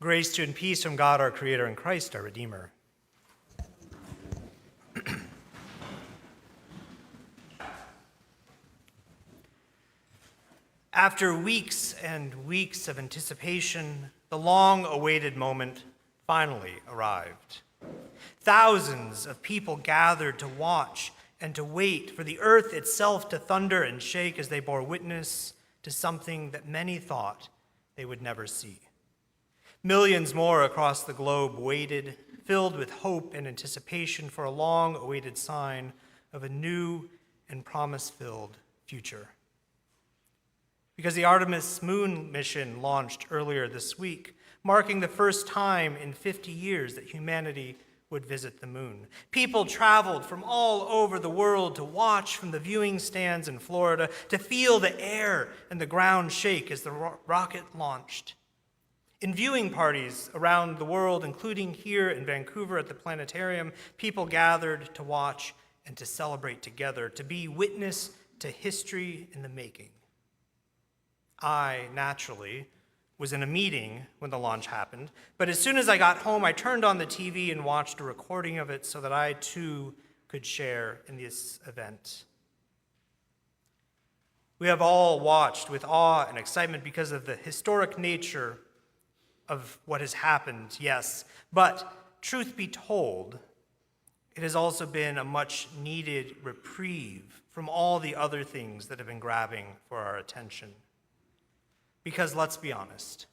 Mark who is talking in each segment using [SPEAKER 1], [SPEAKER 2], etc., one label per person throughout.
[SPEAKER 1] Grace to you and peace from God our Creator and Christ our Redeemer. After weeks and weeks of anticipation, the long-awaited moment finally arrived. Thousands of people gathered to watch and to wait for the earth itself to thunder and shake as they bore witness to something that many thought they would never see. Millions more across the globe waited, filled with hope and anticipation for a long-awaited sign of a new and promise-filled future. Because the Artemis moon mission launched earlier this week, marking the first time in 50 years that humanity would visit the moon. People traveled from all over the world to watch from the viewing stands in Florida, to feel the air and the ground shake as the rocket launched. In viewing parties around the world, including here in Vancouver at the planetarium, people gathered to watch and to celebrate together, to be witness to history in the making. I, naturally, was in a meeting when the launch happened, but as soon as I got home, I turned on the TV and watched a recording of it so that I, too, could share in this event. We have all watched with awe and excitement because of the historic nature of what has happened, yes, but truth be told, it has also been a much-needed reprieve from all the other things that have been grabbing for our attention. Because let's be honest,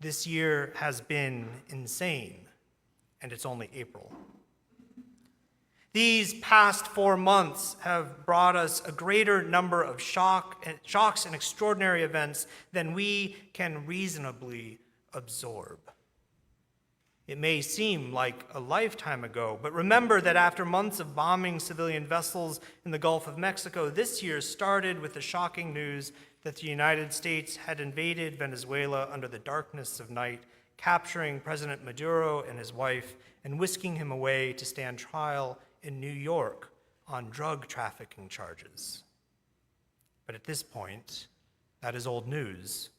[SPEAKER 1] this year has been insane, and it's only April. These past 4 months have brought us a greater number of shocks and extraordinary events than we can reasonably absorb. It may seem like a lifetime ago, but remember that after months of bombing civilian vessels in the Gulf of Mexico, this year started with the shocking news that the United States had invaded Venezuela under the darkness of night, capturing President Maduro and his wife and whisking him away to stand trial in New York on drug trafficking charges. But at this point, that is old news.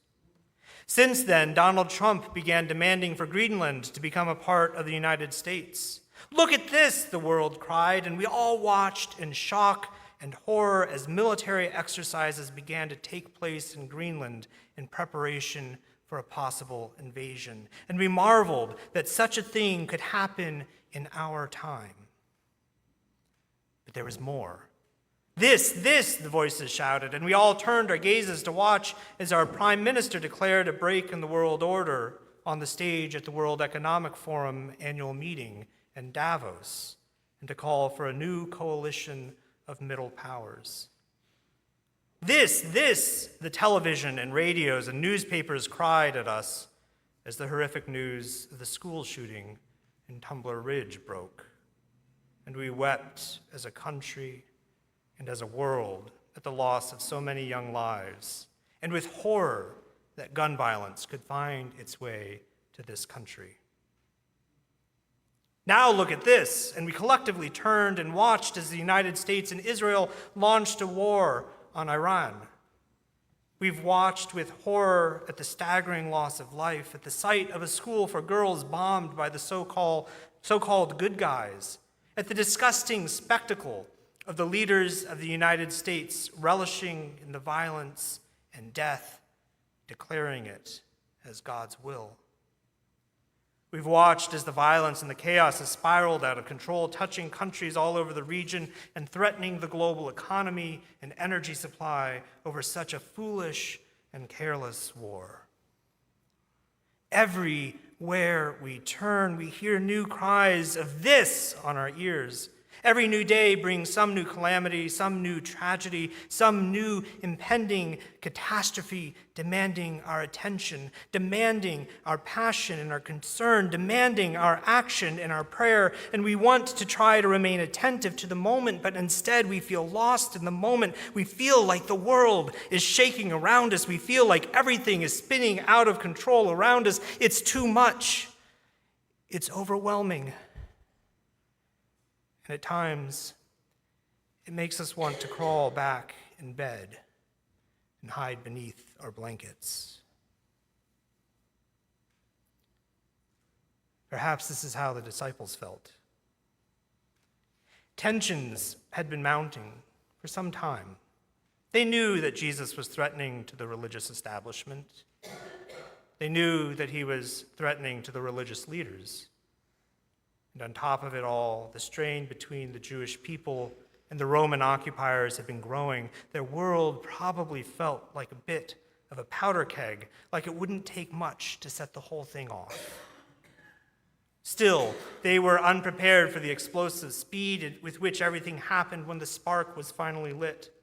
[SPEAKER 1] Since then, Donald Trump began demanding for Greenland to become a part of the United States. Look at this, the world cried, and we all watched in shock and horror as military exercises began to take place in Greenland in preparation for a possible invasion. And we marveled that such a thing could happen in our time. But there was more. This, the voices shouted, and we all turned our gazes to watch as our prime minister declared a break in the world order on the stage at the World Economic Forum annual meeting in Davos, and to call for a new coalition of middle powers. This, the television and radios and newspapers cried at us as the horrific news of the school shooting in Tumbler Ridge broke. And we wept as a country and as a world at the loss of so many young lives, and with horror that gun violence could find its way to this country. Now look at this, and we collectively turned and watched as the United States and Israel launched a war on Iran. We've watched with horror at the staggering loss of life at the sight of a school for girls bombed by the so-called good guys, at the disgusting spectacle of the leaders of the United States relishing in the violence and death, declaring it as God's will. We've watched as the violence and the chaos has spiraled out of control, touching countries all over the region and threatening the global economy and energy supply over such a foolish and careless war. Everywhere we turn, we hear new cries of this on our ears. Every new day brings some new calamity, some new tragedy, some new impending catastrophe demanding our attention, demanding our passion and our concern, demanding our action and our prayer. And we want to try to remain attentive to the moment, but instead we feel lost in the moment. We feel like the world is shaking around us. We feel like everything is spinning out of control around us. It's too much. It's overwhelming. And at times, it makes us want to crawl back in bed and hide beneath our blankets. Perhaps this is how the disciples felt. Tensions had been mounting for some time. They knew that Jesus was threatening to the religious establishment. They knew that he was threatening to the religious leaders. And on top of it all, the strain between the Jewish people and the Roman occupiers had been growing. Their world probably felt like a bit of a powder keg, like it wouldn't take much to set the whole thing off. Still, they were unprepared for the explosive speed with which everything happened when the spark was finally lit.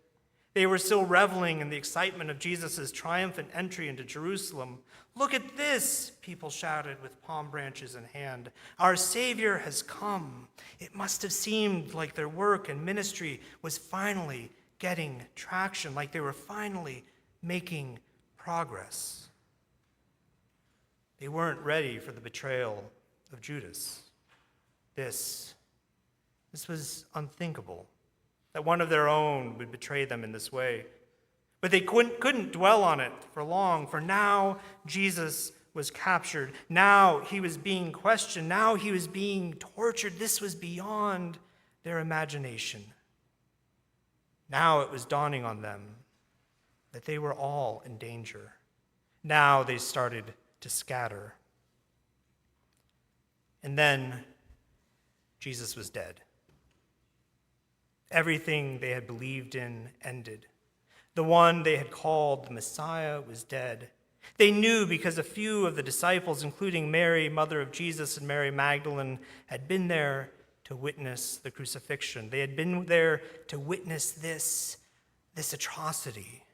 [SPEAKER 1] They were still reveling in the excitement of Jesus' triumphant entry into Jerusalem. "Look at this," people shouted with palm branches in hand. "Our Savior has come." It must have seemed like their work and ministry was finally getting traction, like they were finally making progress. They weren't ready for the betrayal of Judas. This was unthinkable, that one of their own would betray them in this way. But they couldn't dwell on it for long, for now Jesus was captured. Now he was being questioned. Now he was being tortured. This was beyond their imagination. Now it was dawning on them that they were all in danger. Now they started to scatter. And then Jesus was dead. Everything they had believed in ended. The one they had called the Messiah was dead. They knew because a few of the disciples, including Mary, mother of Jesus, and Mary Magdalene, had been there to witness the crucifixion. They had been there to witness this atrocity.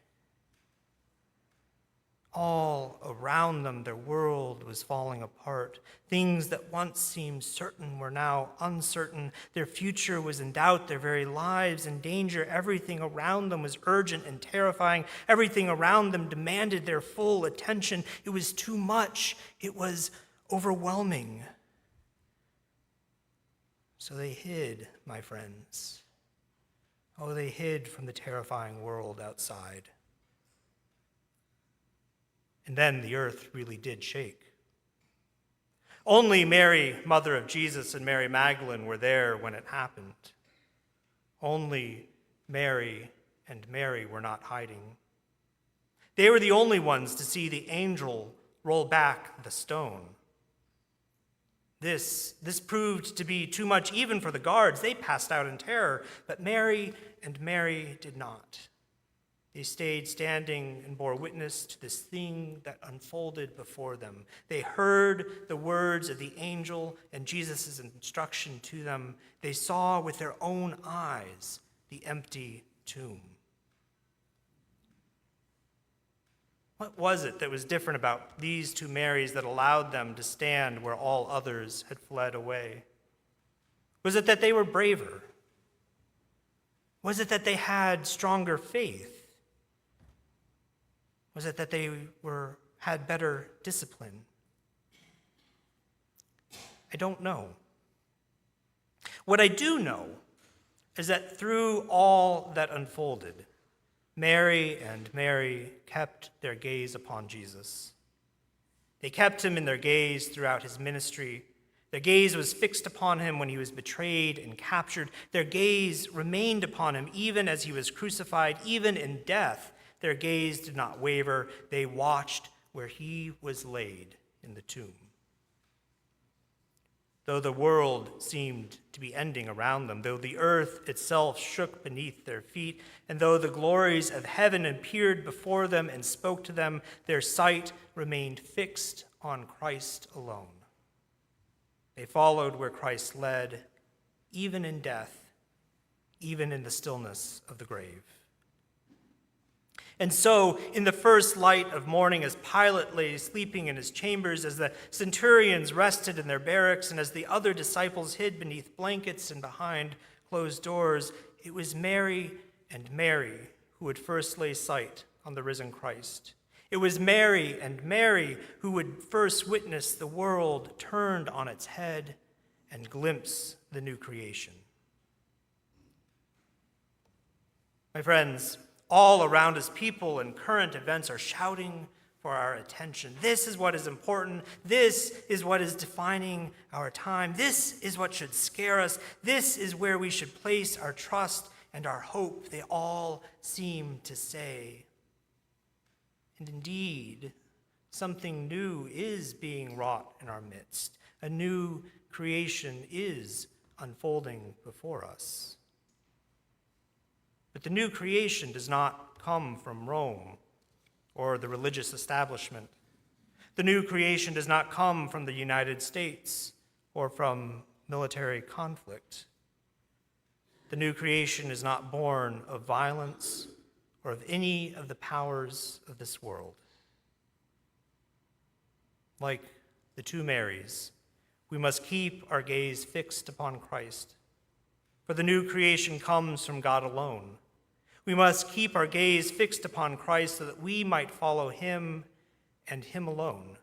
[SPEAKER 1] All around them, their world was falling apart. Things that once seemed certain were now uncertain. Their future was in doubt, their very lives in danger. Everything around them was urgent and terrifying. Everything around them demanded their full attention. It was too much. It was overwhelming. So they hid, my friends. Oh, they hid from the terrifying world outside. And then the earth really did shake. Only Mary, mother of Jesus, and Mary Magdalene were there when it happened. Only Mary and Mary were not hiding. They were the only ones to see the angel roll back the stone. This proved to be too much even for the guards. They passed out in terror, but Mary and Mary did not. They stayed standing and bore witness to this thing that unfolded before them. They heard the words of the angel and Jesus' instruction to them. They saw with their own eyes the empty tomb. What was it that was different about these two Marys that allowed them to stand where all others had fled away? Was it that they were braver? Was it that they had stronger faith? Was it that they had better discipline? I don't know. What I do know is that through all that unfolded, Mary and Mary kept their gaze upon Jesus. They kept him in their gaze throughout his ministry. Their gaze was fixed upon him when he was betrayed and captured. Their gaze remained upon him even as he was crucified, even in death. Their gaze did not waver. They watched where he was laid in the tomb. Though the world seemed to be ending around them, though the earth itself shook beneath their feet, and though the glories of heaven appeared before them and spoke to them, their sight remained fixed on Christ alone. They followed where Christ led, even in death, even in the stillness of the grave. And so, in the first light of morning, as Pilate lay sleeping in his chambers, as the centurions rested in their barracks, and as the other disciples hid beneath blankets and behind closed doors, it was Mary and Mary who would first lay sight on the risen Christ. It was Mary and Mary who would first witness the world turned on its head and glimpse the new creation. My friends, all around us, people and current events are shouting for our attention. This is what is important. This is what is defining our time. This is what should scare us. This is where we should place our trust and our hope, they all seem to say. And indeed, something new is being wrought in our midst. A new creation is unfolding before us. But the new creation does not come from Rome or the religious establishment. The new creation does not come from the United States or from military conflict. The new creation is not born of violence or of any of the powers of this world. Like the two Marys, we must keep our gaze fixed upon Christ, for the new creation comes from God alone. We must keep our gaze fixed upon Christ so that we might follow him and him alone.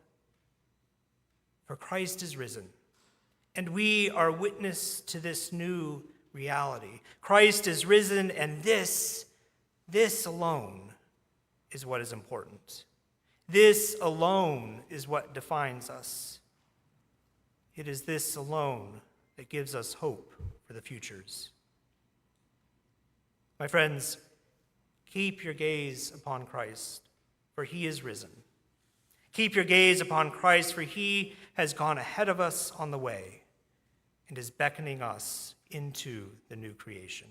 [SPEAKER 1] For Christ is risen, and we are witness to this new reality. Christ is risen, and this alone is what is important. This alone is what defines us. It is this alone that gives us hope for the futures. My friends, keep your gaze upon Christ, for he is risen. Keep your gaze upon Christ, for he has gone ahead of us on the way and is beckoning us into the new creation.